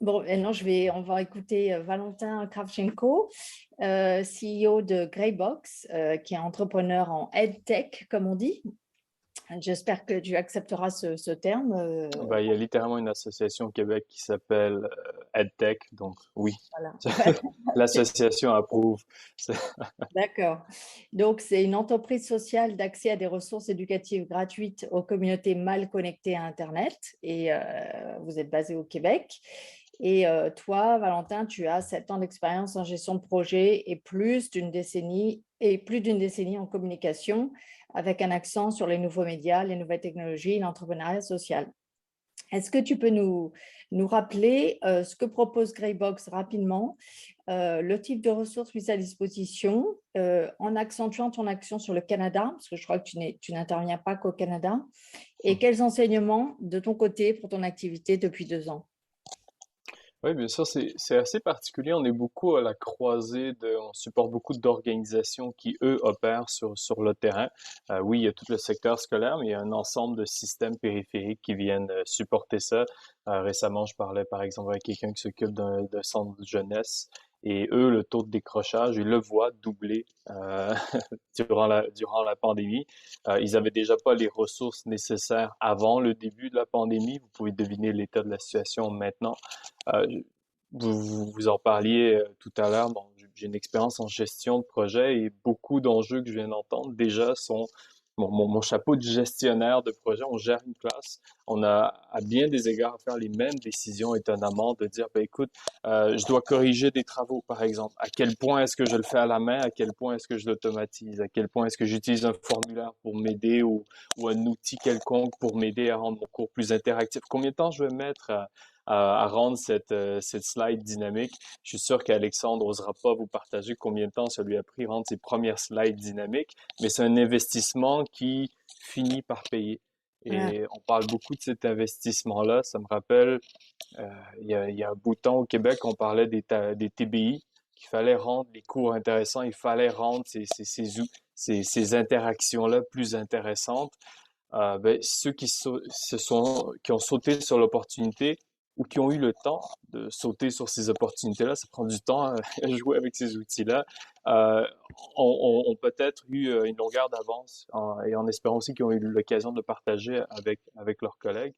Bon, maintenant, on va écouter Valentin Kravchenko, CEO de Greybox, qui est entrepreneur en EdTech, comme on dit. J'espère que tu accepteras ce terme. Ben, il y a littéralement une association au Québec qui s'appelle EdTech, donc oui, Voilà. l'association approuve. C'est- D'accord. Donc, c'est une entreprise sociale d'accès à des ressources éducatives gratuites aux communautés mal connectées à Internet. Et vous êtes basé au Québec. Et toi, Valentin, tu as 7 ans d'expérience en gestion de projet et plus d'une décennie en communication, avec un accent sur les nouveaux médias, les nouvelles technologies et l'entrepreneuriat social. Est-ce que tu peux nous rappeler ce que propose Greybox rapidement, le type de ressources mises à disposition, en accentuant ton action sur le Canada, parce que je crois que tu n'interviens pas qu'au Canada, et quels enseignements de ton côté pour ton activité depuis 2 ans? Oui, bien sûr, c'est assez particulier. On est beaucoup à la croisée on supporte beaucoup d'organisations qui, eux, opèrent sur le terrain. Oui, il y a tout le secteur scolaire, mais il y a un ensemble de systèmes périphériques qui viennent supporter ça. Récemment, je parlais par exemple avec quelqu'un qui s'occupe d'un centre de jeunesse. Et eux, le taux de décrochage, ils le voient doubler durant la pandémie. Ils avaient déjà pas les ressources nécessaires avant le début de la pandémie. Vous pouvez deviner l'état de la situation maintenant. Euh, vous en parliez tout à l'heure. Bon, j'ai une expérience en gestion de projet et beaucoup d'enjeux que je viens d'entendre déjà sont mon chapeau de gestionnaire de projet. On gère une classe. On a à bien des égards à faire les mêmes décisions étonnamment de dire, ben écoute, je dois corriger des travaux, par exemple. À quel point est-ce que je le fais à la main? À quel point est-ce que je l'automatise? À quel point est-ce que j'utilise un formulaire pour m'aider ou un outil quelconque pour m'aider à rendre mon cours plus interactif? Combien de temps je vais mettre à rendre cette slide dynamique? Je suis sûr qu'Alexandre n'osera pas vous partager combien de temps ça lui a pris rendre ses premières slides dynamiques, mais c'est un investissement qui finit par payer. Ah, Et on parle beaucoup de cet investissement-là. Ça me rappelle, il y a un bout de temps au Québec, on parlait des TBI, qu'il fallait rendre les cours intéressants, il fallait rendre ces interactions-là plus intéressantes. Ben, ceux qui ont sauté sur l'opportunité ou qui ont eu le temps de sauter sur ces opportunités-là, ça prend du temps à jouer avec ces outils-là, euh, ont peut-être eu une longueur d'avance et en espérant aussi qu'ils ont eu l'occasion de partager avec leurs collègues.